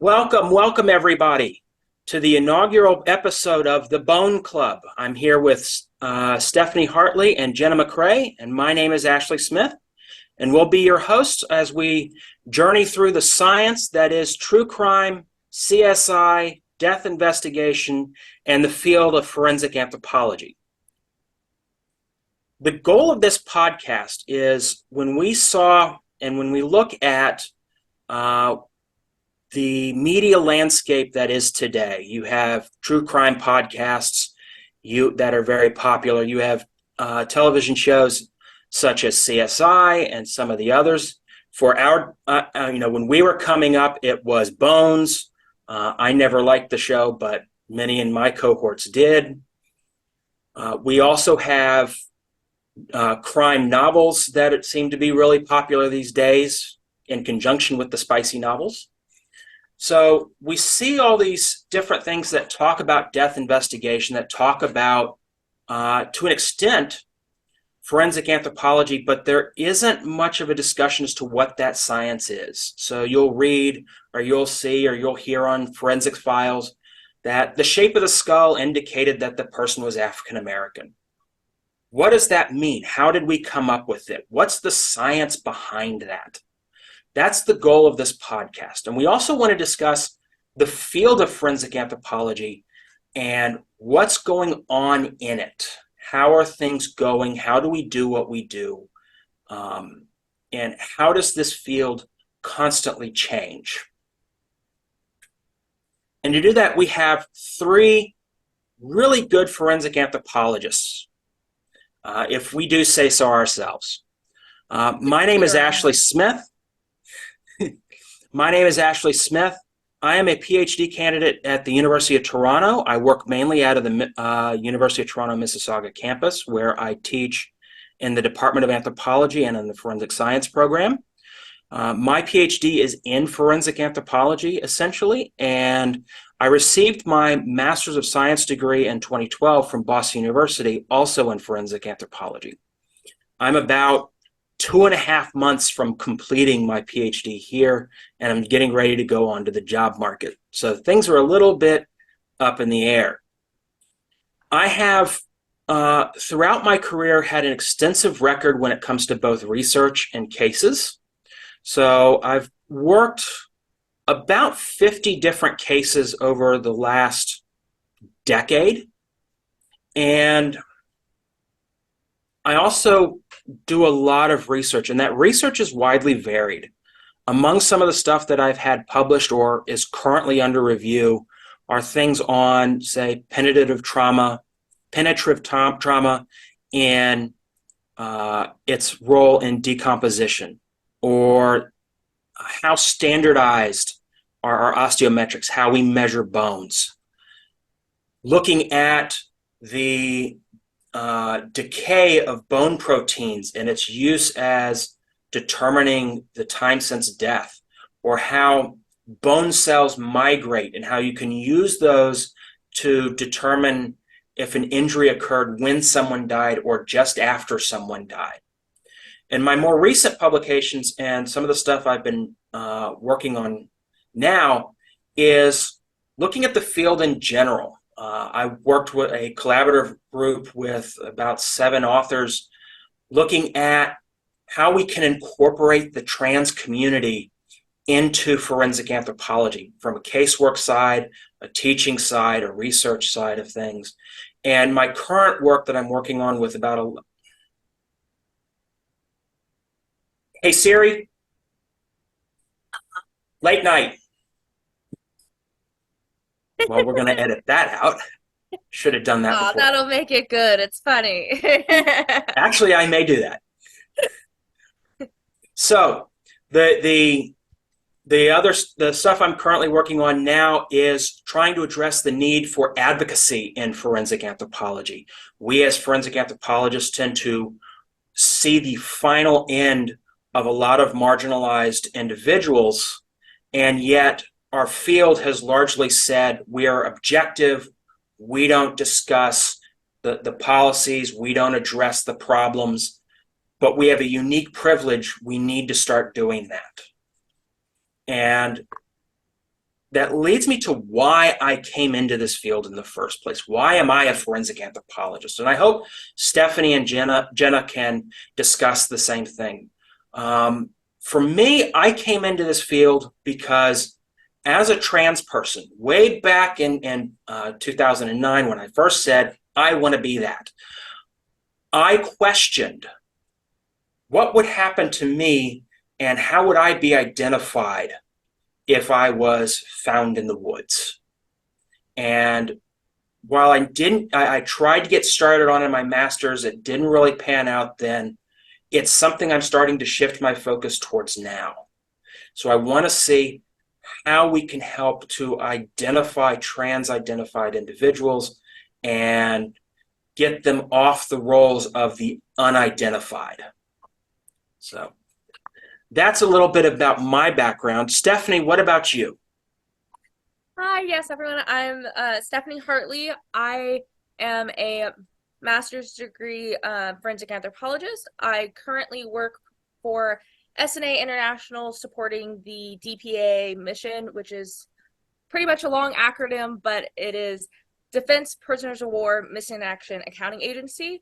Welcome everybody to the inaugural episode of the Bone Club. I'm here with Stephanie Hartley and Jenna McCrae, and my name is Ashley Smith, and we'll be your hosts as we journey through the science that is true crime, CSI, death investigation, and the field of forensic anthropology. The goal of this podcast is when we look at the media landscape that is today. You have true crime podcasts that are very popular. You have television shows such as CSI and some of the others. For our, when we were coming up, it was Bones. I never liked the show, but many in my cohorts did. We also have crime novels that seem to be really popular these days in conjunction with the spicy novels. So we see all these different things that talk about death investigation, that talk about, to an extent, forensic anthropology, but there isn't much of a discussion as to what that science is. So you'll read or you'll see or you'll hear on forensic files that the shape of the skull indicated that the person was African American. What does that mean? How did we come up with it? What's the science behind that? That's the goal of this podcast. And we also want to discuss the field of forensic anthropology and what's going on in it. How are things going? How do we do what we do? And how does this field constantly change? And to do that, we have three really good forensic anthropologists, if we do say so ourselves. My name is Ashley Smith. My name is Ashley Smith. I am a PhD candidate at the University of Toronto. I work mainly out of the University of Toronto Mississauga campus, where I teach in the Department of Anthropology and in the Forensic Science program. My PhD is in forensic anthropology, essentially, and I received my Master's of Science degree in 2012 from Boston University, also in forensic anthropology. I'm about 2.5 months from completing my PhD here, and I'm getting ready to go on to the job market. So things are a little bit up in the air. I have, throughout my career, had an extensive record when it comes to both research and cases. So I've worked about 50 different cases over the last decade, and I also do a lot of research, and that research is widely varied. Among some of the stuff that I've had published or is currently under review are things on, say, penetrative trauma and its role in decomposition, or how standardized are our osteometrics, how we measure bones. Looking at the decay of bone proteins and its use as determining the time since death, or how bone cells migrate and how you can use those to determine if an injury occurred when someone died or just after someone died. And my more recent publications and some of the stuff I've been working on now is looking at the field in general. I worked with a collaborative group with about 7 authors looking at how we can incorporate the trans community into forensic anthropology from a casework side, a teaching side, a research side of things. And my current work that I'm working on with Hey Siri, late night. Well, we're going to edit that out. Should have done that before. That'll make it good. It's funny. Actually, I may do that. So the stuff I'm currently working on now is trying to address the need for advocacy in forensic anthropology. We as forensic anthropologists tend to see the final end of a lot of marginalized individuals, and yet our field has largely said we are objective, we don't discuss the policies, we don't address the problems, but we have a unique privilege. We need to start doing that. And that leads me to why I came into this field in the first place. Why am I a forensic anthropologist? And I hope Stephanie and Jenna can discuss the same thing. For me, I came into this field because as a trans person, way back in 2009, when I first said, I want to be that, I questioned what would happen to me and how would I be identified if I was found in the woods. And while I tried to get started on in my master's, it didn't really pan out then. It's something I'm starting to shift my focus towards now. So I want to see how we can help to identify trans-identified individuals and get them off the rolls of the unidentified. So that's a little bit about my background. Stephanie, what about you? Hi, yes, everyone. I'm Stephanie Hartley. I am a master's degree forensic anthropologist. I currently work for SNA International supporting the DPA mission, which is pretty much a long acronym, but it is Defense Prisoners of War Missing in Action Accounting Agency.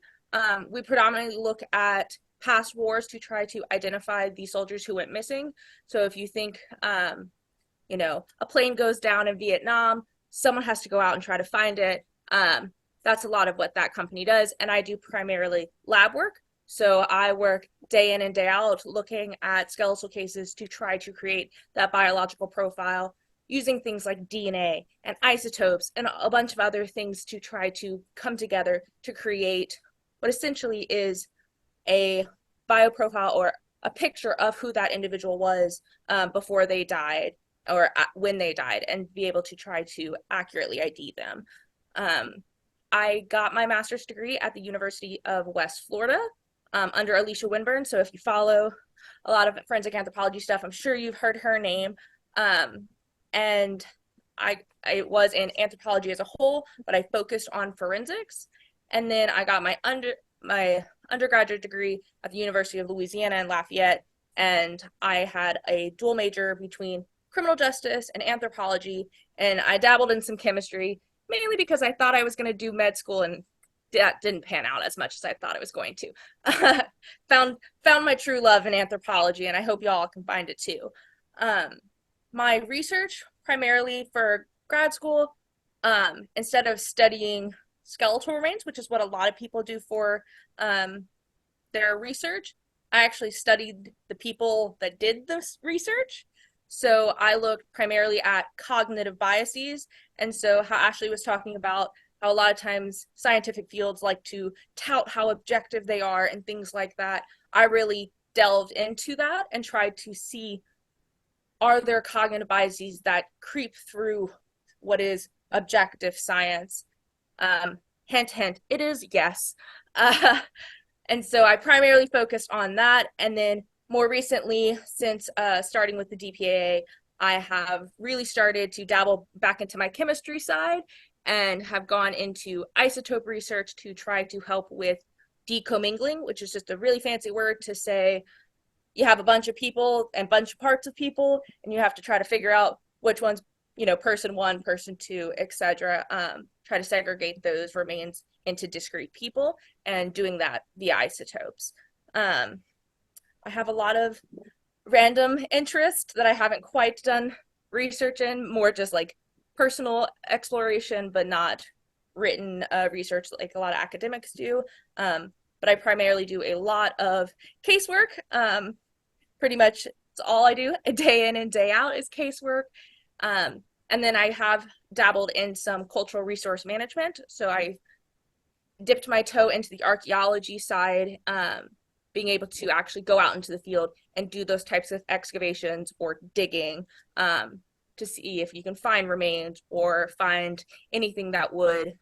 We predominantly look at past wars to try to identify the soldiers who went missing. So if you think a plane goes down in Vietnam, someone has to go out and try to find it. That's a lot of what that company does. And I do primarily lab work. So I work day in and day out looking at skeletal cases to try to create that biological profile using things like DNA and isotopes and a bunch of other things to try to come together to create what essentially is a bioprofile or a picture of who that individual was before they died or when they died, and be able to try to accurately ID them. I got my master's degree at the University of West Florida under Alicia Winburn. So if you follow a lot of forensic anthropology stuff, I'm sure you've heard her name. And I was in anthropology as a whole, but I focused on forensics. And then I got my undergraduate degree at the University of Louisiana in Lafayette. And I had a dual major between criminal justice and anthropology, and I dabbled in some chemistry, mainly because I thought I was going to do med school, and that didn't pan out as much as I thought it was going to. found my true love in anthropology, and I hope y'all can find it too. My research, primarily for grad school, instead of studying skeletal remains, which is what a lot of people do for their research, I actually studied the people that did this research. So I looked primarily at cognitive biases. And so how Ashley was talking about how a lot of times scientific fields like to tout how objective they are and things like that. I really delved into that and tried to see, are there cognitive biases that creep through what is objective science? Hint, hint, it is yes. And so I primarily focused on that. And then more recently, since starting with the DPAA, I have really started to dabble back into my chemistry side and have gone into isotope research to try to help with decommingling, which is just a really fancy word to say you have a bunch of people and bunch of parts of people, and you have to try to figure out which one's, person one, person two, etc. Try to segregate those remains into discrete people, and doing that via isotopes. I have a lot of random interest that I haven't quite done research in, more just like personal exploration, but not written research like a lot of academics do. But I primarily do a lot of casework. Pretty much it's all I do day in and day out is casework. And then I have dabbled in some cultural resource management. So I dipped my toe into the archaeology side, being able to actually go out into the field and do those types of excavations or digging to see if you can find remains or find anything that would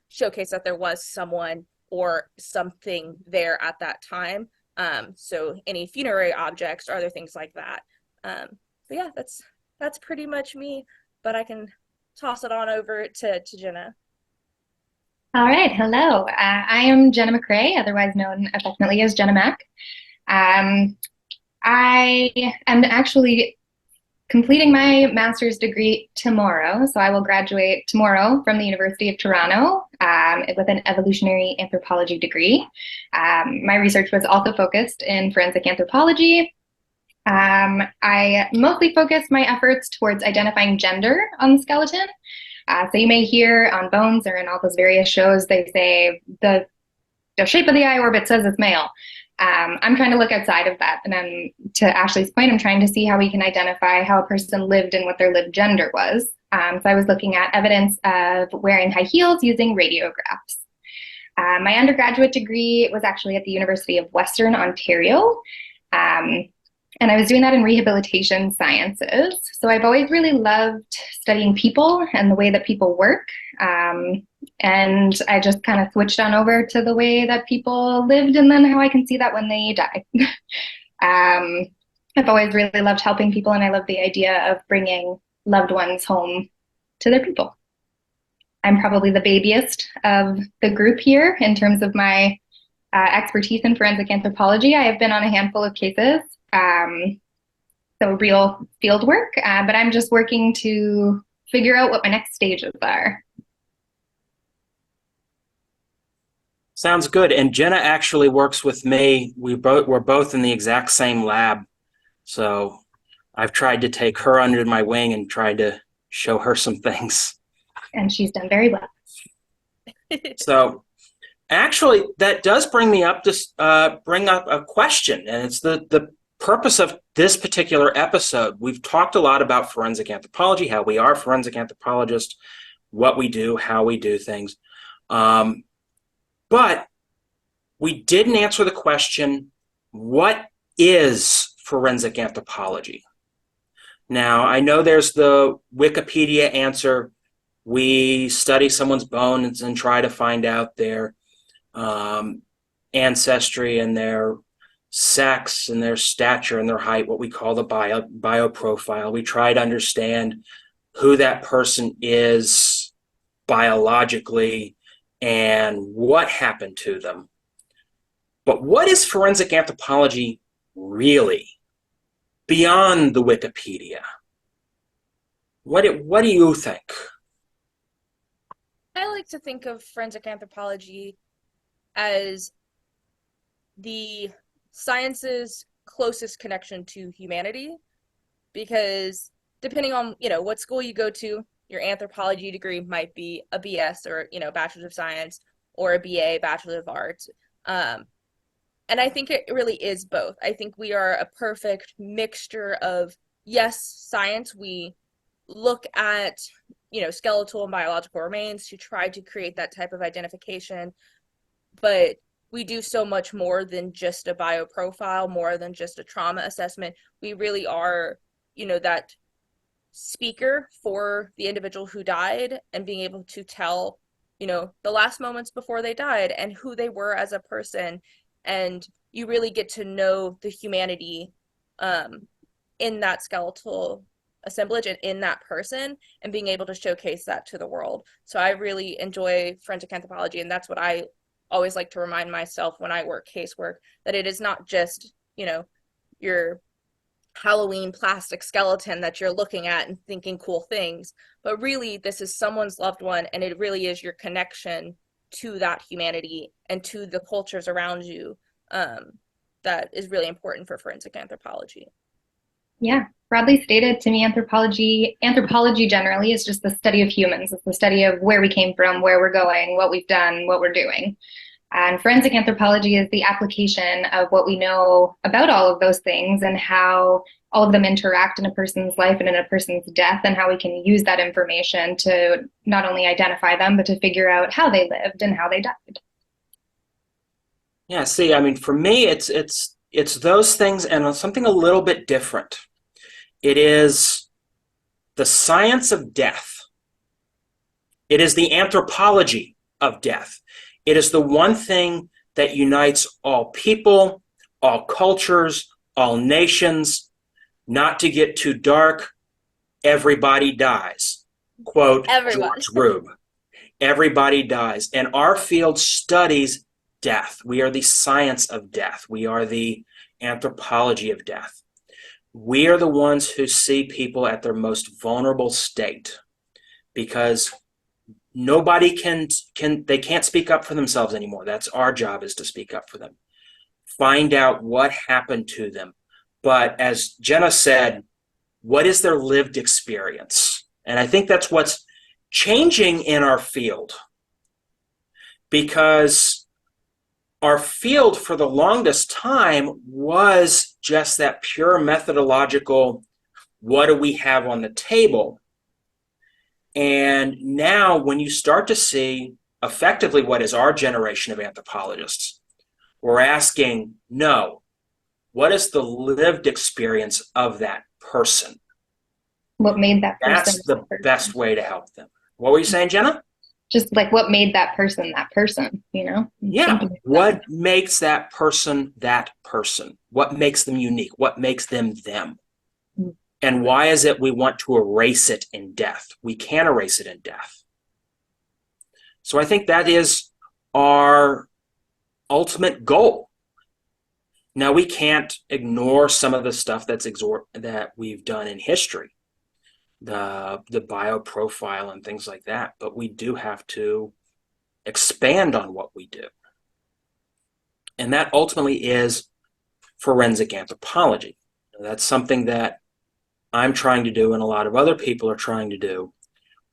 showcase that there was someone or something there at that time. So any funerary objects or other things like that. But yeah, that's pretty much me, but I can toss it on over to Jenna. All right, hello. I am Jenna McCrae, otherwise known affectionately as Jenna Mac. I am actually completing my master's degree tomorrow. So I will graduate tomorrow from the University of Toronto with an evolutionary anthropology degree. My research was also focused in forensic anthropology. I mostly focused my efforts towards identifying gender on the skeleton. So you may hear on Bones or in all those various shows, they say the shape of the eye orbit says it's male. I'm trying to look outside of that. And to Ashley's point, I'm trying to see how we can identify how a person lived and what their lived gender was. So I was looking at evidence of wearing high heels using radiographs. My undergraduate degree was actually at the University of Western Ontario. And I was doing that in rehabilitation sciences. So I've always really loved studying people and the way that people work. And I just kind of switched on over to the way that people lived and then how I can see that when they die. I've always really loved helping people, and I love the idea of bringing loved ones home to their people. I'm probably the babiest of the group here in terms of my expertise in forensic anthropology. I have been on a handful of cases, so real field work, but I'm just working to figure out what my next stages are. Sounds good. And Jenna actually works with me. We're both in the exact same lab. So I've tried to take her under my wing and tried to show her some things. And she's done very well. So actually, that does bring me up to bring up a question. And it's the purpose of this particular episode. We've talked a lot about forensic anthropology, how we are forensic anthropologists, what we do, how we do things. But we didn't answer the question, what is forensic anthropology? Now, I know there's the Wikipedia answer. We study someone's bones and try to find out their ancestry and their sex and their stature and their height, what we call the bioprofile. We try to understand who that person is biologically and what happened to them. But what is forensic anthropology really beyond the Wikipedia? What do you think? I like to think of forensic anthropology as the science's closest connection to humanity, because depending on, what school you go to, your anthropology degree might be a BS or, Bachelor of Science, or a BA, Bachelor of Arts. And I think it really is both. I think we are a perfect mixture of, yes, science. We look at, skeletal and biological remains to try to create that type of identification. But we do so much more than just a bioprofile, more than just a trauma assessment. We really are, that speaker for the individual who died, and being able to tell, the last moments before they died and who they were as a person. And you really get to know the humanity in that skeletal assemblage and in that person, and being able to showcase that to the world. So I really enjoy forensic anthropology, and that's what I always like to remind myself when I work casework, that it is not just, your Halloween plastic skeleton that you're looking at and thinking cool things, but really this is someone's loved one, and it really is your connection to that humanity and to the cultures around you that is really important for forensic anthropology. Yeah, broadly stated, to me, anthropology generally is just the study of humans. It's the study of where we came from, where we're going, what we've done, what we're doing. And forensic anthropology is the application of what we know about all of those things and how all of them interact in a person's life and in a person's death, and how we can use that information to not only identify them, but to figure out how they lived and how they died. Yeah, see, I mean, for me, it's those things and something a little bit different. It is the science of death. It is the anthropology of death. It is the one thing that unites all people, all cultures, all nations. Not to get too dark, everybody dies. Quote Everyone. George Rube. Everybody dies. And our field studies death. We are the science of death. We are the anthropology of death. we are the ones who see people at their most vulnerable state, because nobody they can't speak up for themselves anymore. That's our job, is to speak up for them. Find out what happened to them. But as Jenna said, what is their lived experience? And I think that's what's changing in our field, because our field for the longest time was just that pure methodological, what do we have on the table? And now when you start to see effectively what is our generation of anthropologists, we're asking, no, what is the lived experience of that person? What made that person That's the that person? best way to help them. What were you saying, Jenna? Just like what made that person, you know? Yeah. Thinking What makes that person that person? What makes them unique? What makes them them? Mhm. And why is it we want to erase it in death? We can't erase it in death. So I think that is our ultimate goal. Now, we can't ignore some of the stuff that we've done in history, the bioprofile and things like that, but we do have to expand on what we do. And that ultimately is forensic anthropology. That's something that I'm trying to do and a lot of other people are trying to do.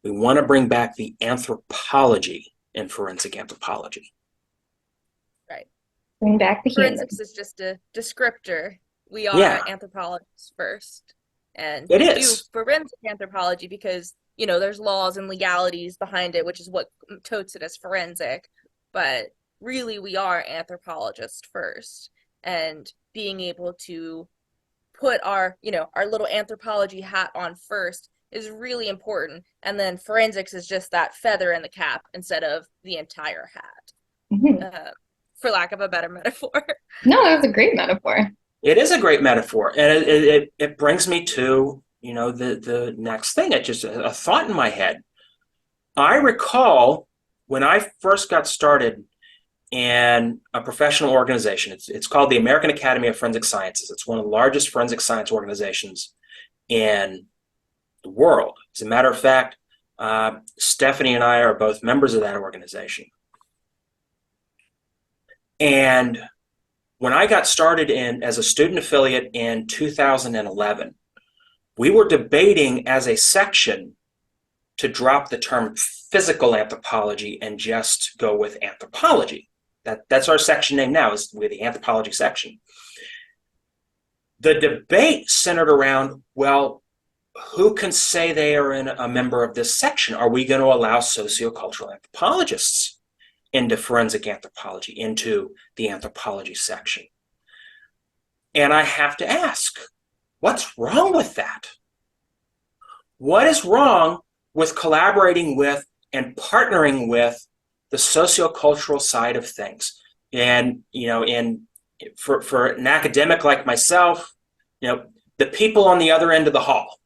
We want to bring back the anthropology in forensic anthropology. Right. bring back the human. Forensics is just a descriptor. We Yeah, are anthropologists first. And it we do is. forensic anthropology because, there's laws and legalities behind it, which is what totes it as forensic. But really, we are anthropologists first. And being able to put our little anthropology hat on first is really important. And then forensics is just that feather in the cap instead of the entire hat, Mhm. for lack of a better metaphor. No, that was a great metaphor. It is a great metaphor, and it brings me to the next thing. It just a thought in my head. I recall when I first got started in a professional organization. It's called the American Academy of Forensic Sciences. It's one of the largest forensic science organizations in the world. As a matter of fact, Stephanie and I are both members of that organization. And when I got started as a student affiliate in 2011, we were debating as a section to drop the term physical anthropology and just go with anthropology. That's our section name now, is we're the anthropology section. The debate centered around, well, who can say they are a member of this section? Are we going to allow sociocultural anthropologists into forensic anthropology, into the anthropology section? And I have to ask, what's wrong with that? What is wrong with collaborating with and partnering with the sociocultural side of things? And, for an academic like myself, the people on the other end of the hall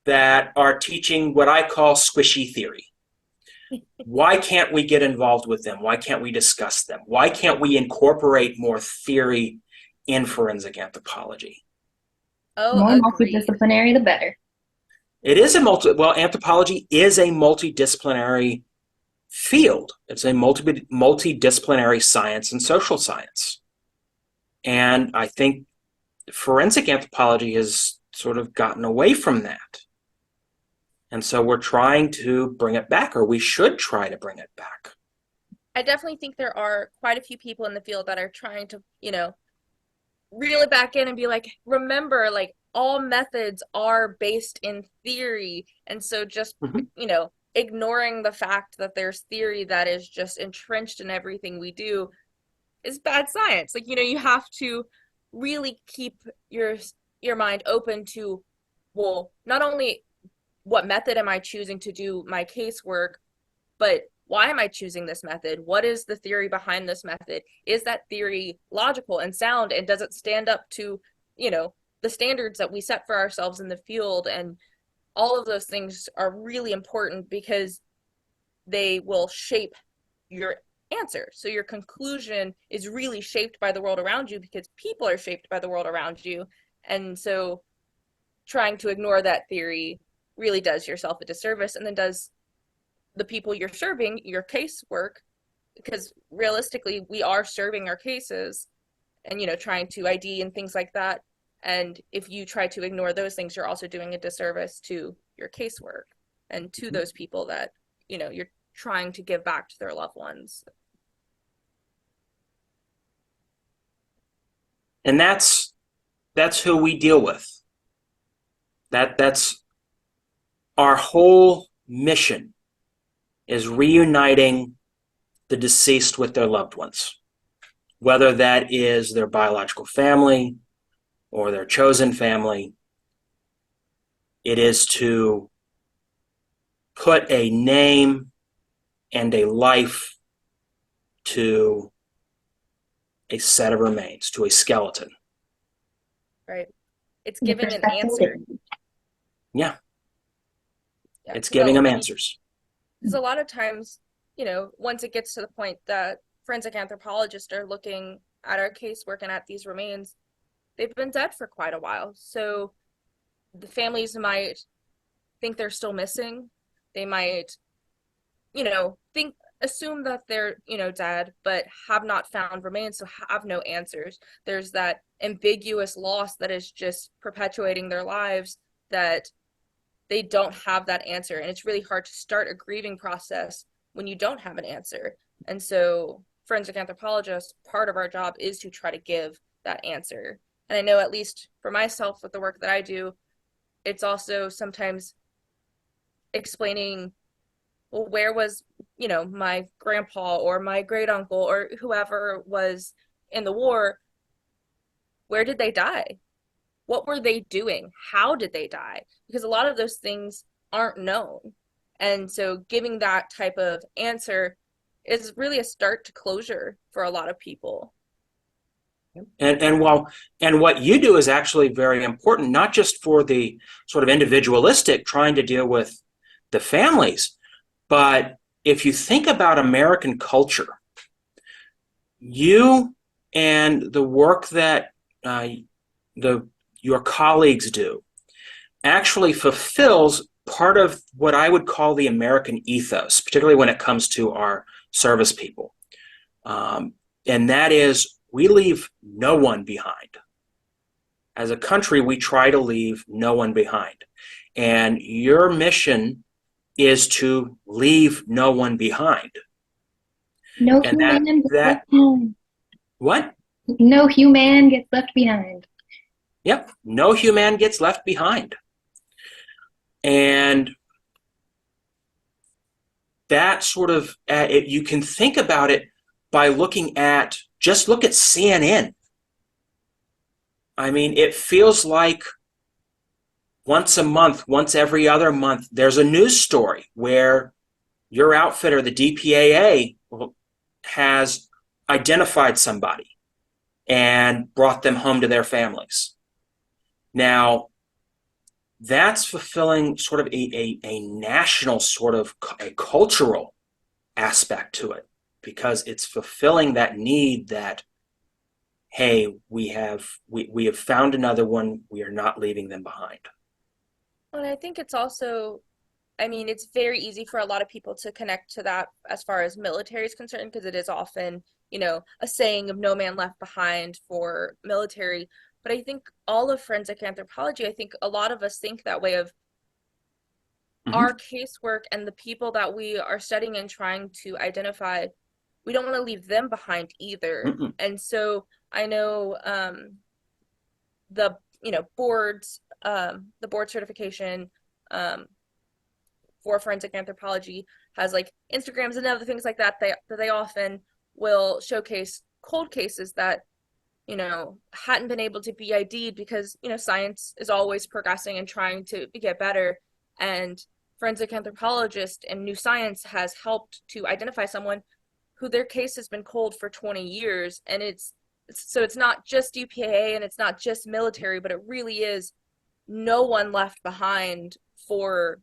that are teaching what I call squishy theory. Why can't we get involved with them? Why can't we discuss them? Why can't we incorporate more theory in forensic anthropology? Oh, More agreed. multidisciplinary, the better. It is anthropology is a multidisciplinary field. It's a multidisciplinary science and social science. And I think forensic anthropology has sort of gotten away from that. And so we're trying to bring it back, or we should try to bring it back. I definitely think there are quite a few people in the field that are trying to, reel it back in and be like, remember, like, all methods are based in theory. And so just, Mhm. Ignoring the fact that there's theory that is just entrenched in everything we do is bad science. Like, you have to really keep your mind open to, well, not only what method am I choosing to do my casework, but why am I choosing this method? What is the theory behind this method? Is that theory logical and sound, and does it stand up to, the standards that we set for ourselves in the field? And all of those things are really important because they will shape your answer. So your conclusion is really shaped by the world around you because people are shaped by the world around you. And so trying to ignore that theory really does yourself a disservice, and then does the people you're serving your casework, because realistically we are serving our cases and trying to ID and things like that. And if you try to ignore those things, you're also doing a disservice to your casework and to those people that you're trying to give back to their loved ones. And that's who we deal with. That's our whole mission, is reuniting the deceased with their loved ones, whether that is their biological family or their chosen family. It is to put a name and a life to a set of remains, to a skeleton. Right. It's giving an answer. Yeah. Yeah. It's giving them answers. Because a lot of times, once it gets to the point that forensic anthropologists are looking at our casework and at these remains, they've been dead for quite a while. So the families might think they're still missing. They might, assume that they're, dead, but have not found remains, so have no answers. There's that ambiguous loss that is just perpetuating their lives, that they don't have that answer. And it's really hard to start a grieving process when you don't have an answer. And so forensic anthropologists, part of our job is to try to give that answer. And I know, at least for myself, with the work that I do, it's also sometimes explaining, well, where was, my grandpa or my great uncle or whoever was in the war? Where did they die? What were they doing? How did they die? Because a lot of those things aren't known. And so giving that type of answer is really a start to closure for a lot of people. And what you do is actually very important, not just for the sort of individualistic trying to deal with the families, but if you think about American culture, you and the work that your colleagues do actually fulfills part of what I would call the American ethos, particularly when it comes to our service people. And that is, we leave no one behind. As a country, we try to leave no one behind. And your mission is to leave no one behind. No and human gets left behind. What? No human gets left behind. Yep, no human gets left behind. And that sort of, you can think about it by looking at, just look at CNN. I mean, it feels like once a month, once every other month, there's a news story where your outfitter, the DPAA, has identified somebody and brought them home to their families. Now, that's fulfilling sort of a national sort of a cultural aspect to it, because it's fulfilling that need that, hey, we have found another one, we are not leaving them behind. And I think it's also, I mean, it's very easy for a lot of people to connect to that as far as military is concerned, because it is often, a saying of no man left behind for military. But I think all of forensic anthropology, I think a lot of us think that way of our casework and the people that we are studying and trying to identify. We don't want to leave them behind either. And so I know the boards, the board certification for forensic anthropology has like Instagrams and other things like that. They often will showcase cold cases that hadn't been able to be ID'd because science is always progressing and trying to get better. And forensic anthropologist and new science has helped to identify someone who their case has been cold for 20 years. And so it's not just UPAA and it's not just military, but it really is no one left behind for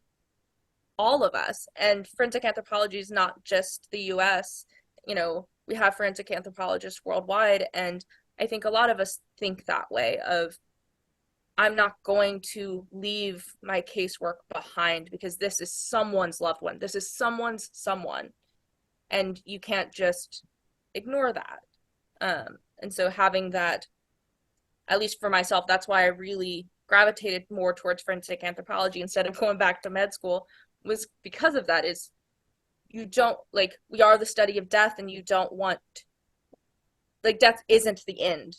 all of us. And forensic anthropology is not just the US. We have forensic anthropologists worldwide, and I think a lot of us think that way of I'm not going to leave my casework behind because this is someone's loved one. This is someone's someone. And you can't just ignore that. And so having that, at least for myself, that's why I really gravitated more towards forensic anthropology instead of going back to med school, was because of that. Is you don't, like, we are the study of death, and you don't want, like, death isn't the end.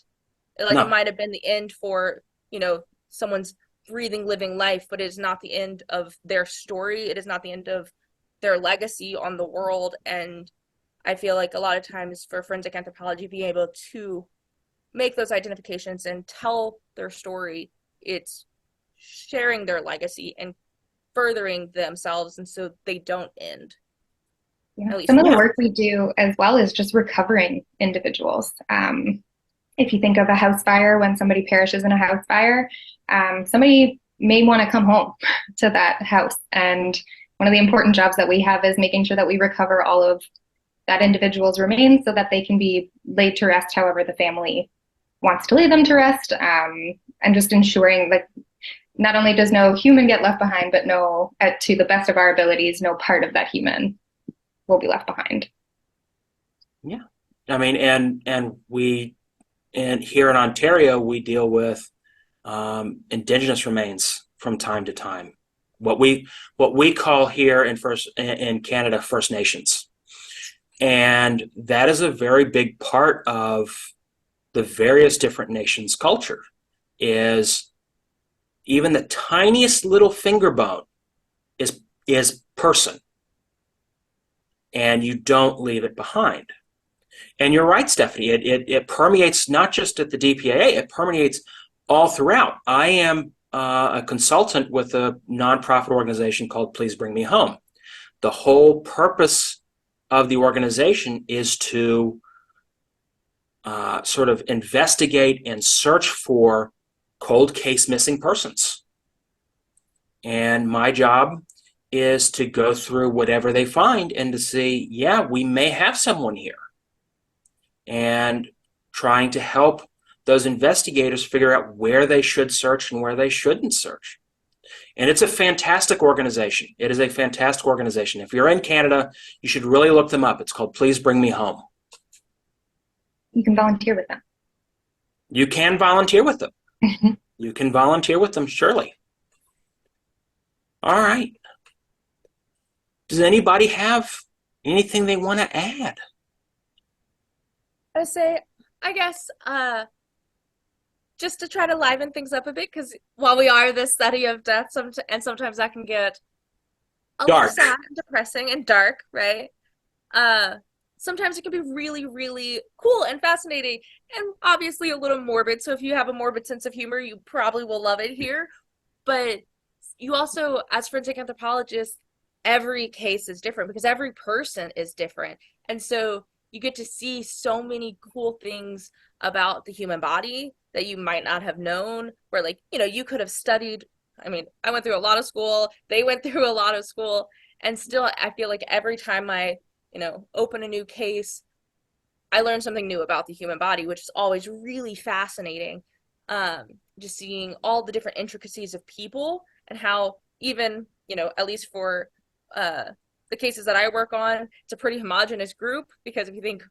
Like, it No, might have been the end for, someone's breathing, living life, but it is not the end of their story. It is not the end of their legacy on the world. And I feel like a lot of times for forensic anthropology, being able to make those identifications and tell their story, it's sharing their legacy and furthering themselves, and so they don't end. Yeah. At least Some of for the yeah, me. work we do as well is just recovering individuals. If you think of a house fire, when somebody perishes in a house fire, somebody may want to come home to that house. And one of the important jobs that we have is making sure that we recover all of that individual's remains so that they can be laid to rest however the family wants to lay them to rest, and just ensuring that not only does no human get left behind, but no, to the best of our abilities, no part of that human will be left behind. yeah. I mean, and here in Ontario, we deal with Indigenous remains from time to time. What we call here in Canada First Nations, and that is a very big part of the various different nations' culture. Is even the tiniest little finger bone is person, and you don't leave it behind. And you're right, Stephanie. It permeates not just at the DPAA; it permeates all throughout. I am a consultant with a nonprofit organization called Please Bring Me Home. The whole purpose of the organization is to sort of investigate and search for cold case missing persons. And my job is to go through whatever they find and to see, yeah, we may have someone here. And trying to help those investigators figure out where they should search and where they shouldn't search. And it's a fantastic organization. It is a fantastic organization. If you're in Canada, you should really look them up. It's called Please Bring Me Home. You can volunteer with them. You can volunteer with them. You can volunteer with them, surely. All right. Does anybody have anything they want to add? I say, I guess, just to try to liven things up a bit, because while we are this study of death, and sometimes that can get a little Dark. sad and depressing and dark, right? Uh, Sometimes it can be really, really cool and fascinating, and obviously a little morbid. So if you have a morbid sense of humor, you probably will love it here. But you also, as forensic anthropologists, every case is different because every person is different. And so you get to see so many cool things about the human body that you might not have known, where, like, you could have studied. I mean, I went through a lot of school, they went through a lot of school, and still I feel like every time I, open a new case, I learn something new about the human body, which is always really fascinating. Just seeing all the different intricacies of people and how even, at least for the cases that I work on, it's a pretty homogenous group because if you think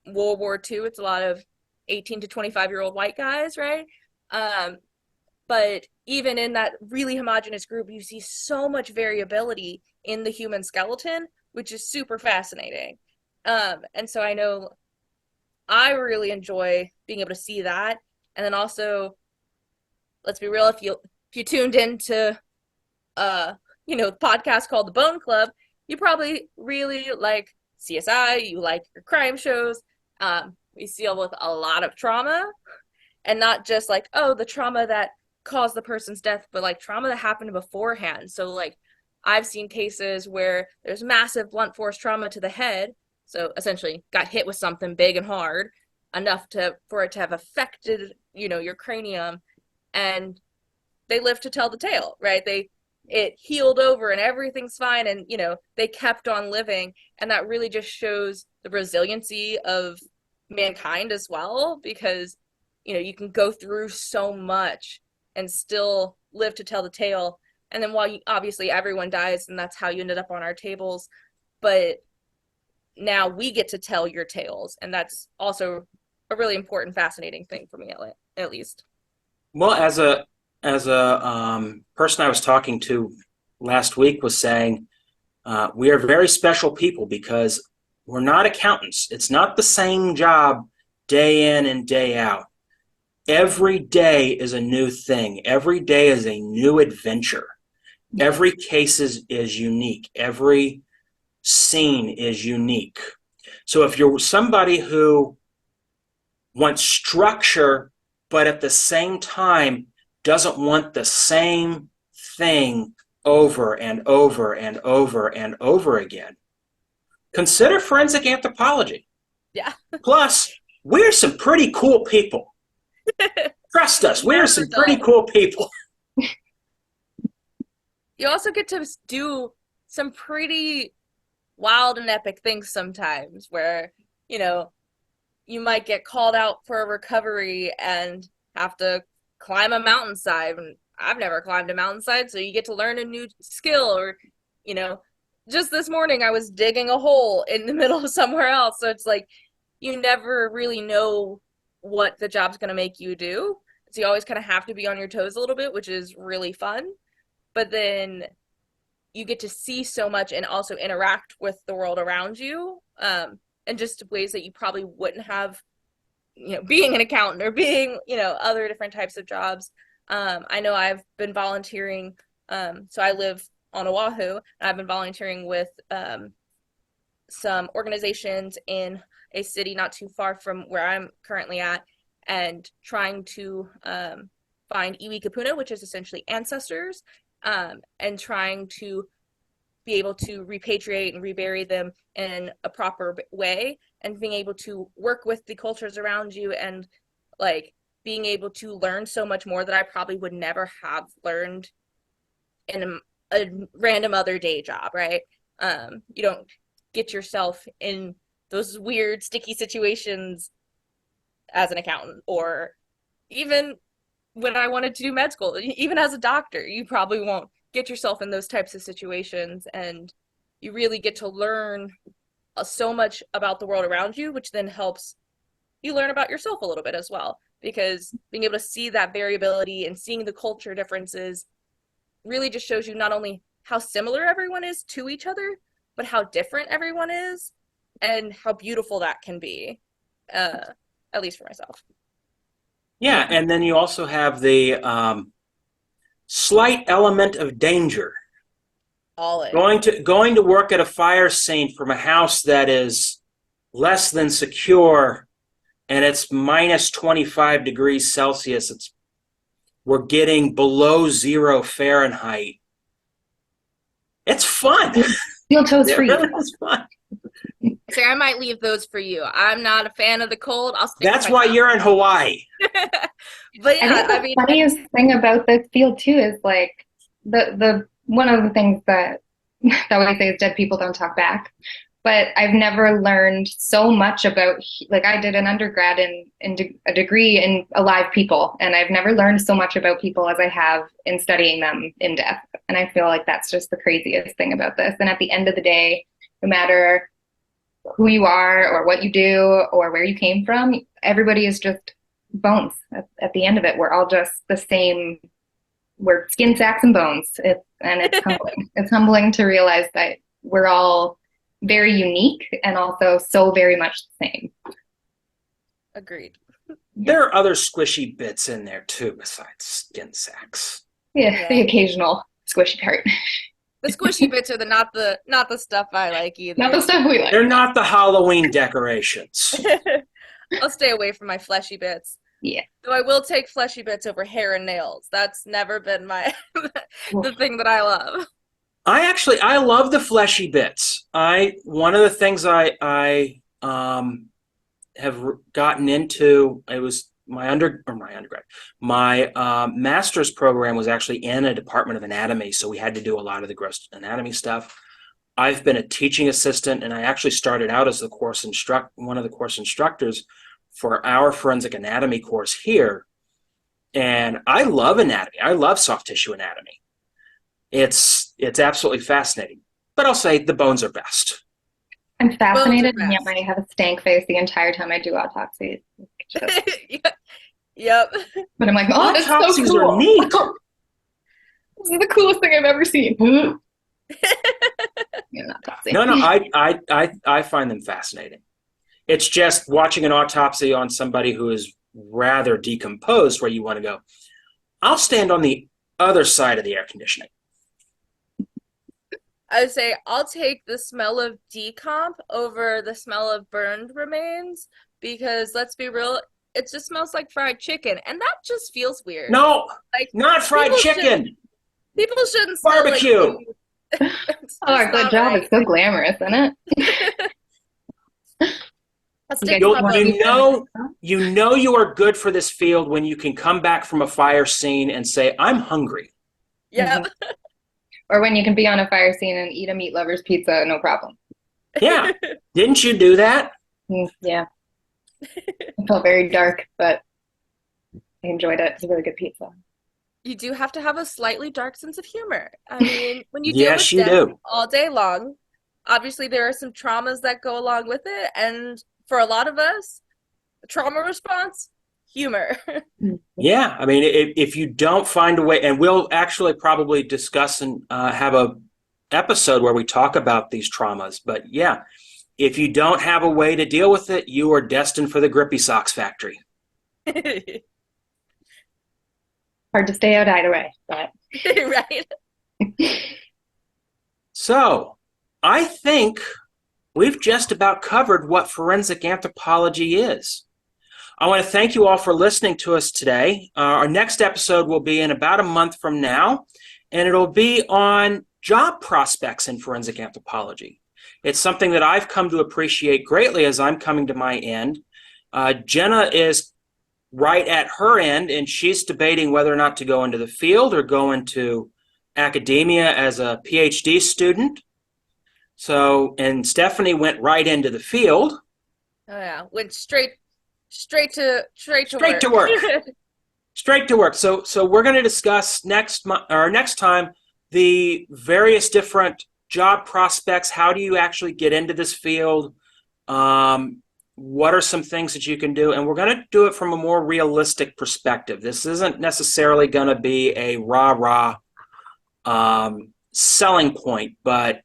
World War II, it's a lot of 18 to 25-year-old white guys, right? But even in that really homogenous group, you see so much variability in the human skeleton, which is super fascinating. And so I know I really enjoy being able to see that. And then also, let's be real, if you tuned into the podcast called The Bone Club, you probably really like CSI, you like your crime shows. We deal with a lot of trauma, and not just like, oh, the trauma that caused the person's death, but like trauma that happened beforehand. So like I've seen cases where there's massive blunt force trauma to the head, so essentially got hit with something big and hard enough for it to have affected, your cranium, and they live to tell the tale, right? It healed over and everything's fine, and they kept on living, and that really just shows the resiliency of mankind as well, because you can go through so much and still live to tell the tale. And then while obviously everyone dies, and that's how you ended up on our tables, but now we get to tell your tales, and that's also a really important, fascinating thing for me, at least. Well, as a person I was talking to last week was saying, we are very special people because we're not accountants. It's not the same job day in and day out. Every day is a new thing. Every day is a new adventure. Every case is unique. Every scene is unique. So if you're somebody who wants structure, but at the same time doesn't want the same thing over and over and over and over again, consider forensic anthropology. Yeah. Plus, we're some pretty cool people. Trust us, we're some pretty cool people. You also get to do some pretty wild and epic things sometimes where, you might get called out for a recovery and have to climb a mountainside. And I've never climbed a mountainside, so you get to learn a new skill. Or, just this morning I was digging a hole in the middle of somewhere else. So it's like you never really know what the job's going to make you do. So you always kind of have to be on your toes a little bit, which is really fun. But then you get to see so much and also interact with the world around you, in just ways that you probably wouldn't have, being an accountant or being, other different types of jobs. I know I've been volunteering. So I live on Oahu, and I've been volunteering with some organizations in a city not too far from where I'm currently at, and trying to find iwi kapuna, which is essentially ancestors, and trying to be able to repatriate and rebury them in a proper way, and being able to work with the cultures around you, and like being able to learn so much more that I probably would never have learned in a random other day job, right? You don't get yourself in those weird sticky situations as an accountant, or even when I wanted to do med school, even as a doctor, you probably won't get yourself in those types of situations, and you really get to learn so much about the world around you, which then helps you learn about yourself a little bit as well, because being able to see that variability and seeing the culture differences really just shows you not only how similar everyone is to each other, but how different everyone is and how beautiful that can be, at least for myself. Yeah, and then you also have the slight element of danger. All in. Going to work at a fire scene from a house that is less than secure, and it's minus 25 degrees Celsius. We're getting below 0 Fahrenheit. It's fun. Steel toes It free. really is fun. Sarah, I might leave those for you. I'm not a fan of the cold. I'll stick That's to why myself. you're in Hawaii. But yeah, I think the funniest thing about this field too is like the one of the things that we say is dead people don't talk back. But I've never learned so much about, like, I did an undergrad in a degree in alive people, and I've never learned so much about people as I have in studying them in depth. And I feel like that's just the craziest thing about this. And at the end of the day, no matter who you are or what you do or where you came from, everybody is just bones. At the end of it, we're all just the same. We're skin, sacks, and bones. It's humbling. It's humbling to realize that we're all very unique and also so very much the same. Agreed. There are other squishy bits in there too besides skin sacks. Yeah, the occasional squishy part. The squishy bits are not the stuff I like either. Not the stuff we like. They're not the Halloween decorations. I'll stay away from my fleshy bits. Yeah. Though I will take fleshy bits over hair and nails. That's never been my the thing that I love. I love the fleshy bits. One of the things I have gotten into, it was my undergrad. My master's program was actually in a department of anatomy, so we had to do a lot of the gross anatomy stuff. I've been a teaching assistant, and I actually started out as one of the course instructors for our forensic anatomy course here. And I love anatomy. I love soft tissue anatomy. It's absolutely fascinating. But I'll say the bones are best. I'm fascinated, and yet best. I have a stank face the entire time I do autopsies. Yep. But I'm like, oh, that's so Autopsies cool. are neat. This is the coolest thing I've ever seen. Yeah, autopsy. No, I find them fascinating. It's just watching an autopsy on somebody who is rather decomposed where you want to go, I'll stand on the other side of the air conditioning. I would say I'll take the smell of decomp over the smell of burned remains because let's be real, it just smells like fried chicken, and that just feels weird. No, Like not fried people chicken. people shouldn't smell like Barbecue. food. Oh, our good job is so glamorous, isn't it? That You sticks guys in my want bones. You know you are good for this field when you can come back from a fire scene and say, I'm hungry. Yep. Or when you can be on a fire scene and eat a meat lover's pizza, no problem. Yeah. Didn't you do that? Yeah. It felt very dark, but I enjoyed it. It's a really good pizza. You do have to have a slightly dark sense of humor. I mean, when you deal Yes, with you death do. all day long, obviously there are some traumas that go along with it, and for a lot of us, trauma response, humor. Yeah. I mean, if you don't find a way, and we'll actually probably discuss and have a episode where we talk about these traumas, but yeah, if you don't have a way to deal with it, you are destined for the Grippy Socks factory. Hard to stay out either way, but Right? So I think we've just about covered what forensic anthropology is. I want to thank you all for listening to us today. Our next episode will be in about a month from now, and it'll be on job prospects in forensic anthropology. It's something that I've come to appreciate greatly as I'm coming to my end. Jenna is right at her end, and she's debating whether or not to go into the field or go into academia as a PhD student. So, and Stephanie went right into the field. Oh yeah, went straight to Straight to work. Straight to work. So we're going to discuss next time the various different job prospects. How do you actually get into this field? What are some things that you can do? And we're going to do it from a more realistic perspective. This isn't necessarily going to be a rah-rah selling point, but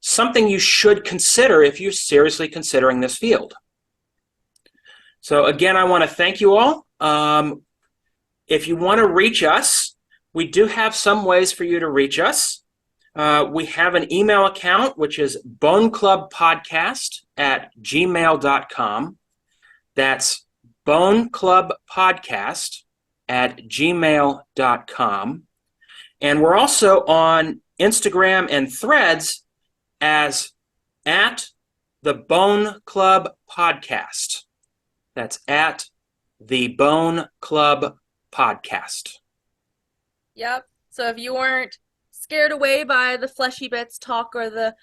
something you should consider if you're seriously considering this field. So again, I want to thank you all. If you want to reach us, we do have some ways for you to reach us. We have an email account, which is boneclubpodcast@gmail.com. That's boneclubpodcast@gmail.com. And we're also on Instagram and Threads as at the Bone Club Podcast. That's at the Bone Club Podcast. Yep. So if you weren't scared away by the fleshy bits talk or the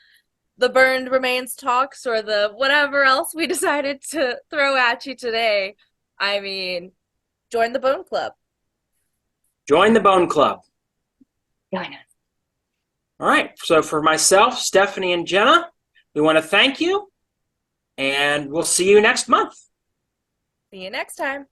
burned remains talks or the whatever else we decided to throw at you today, I mean, join the Bone Club. Join the Bone Club. join us. All right. So for myself, Stephanie, and Jenna, we want to thank you, and we'll see you next month. See you next time.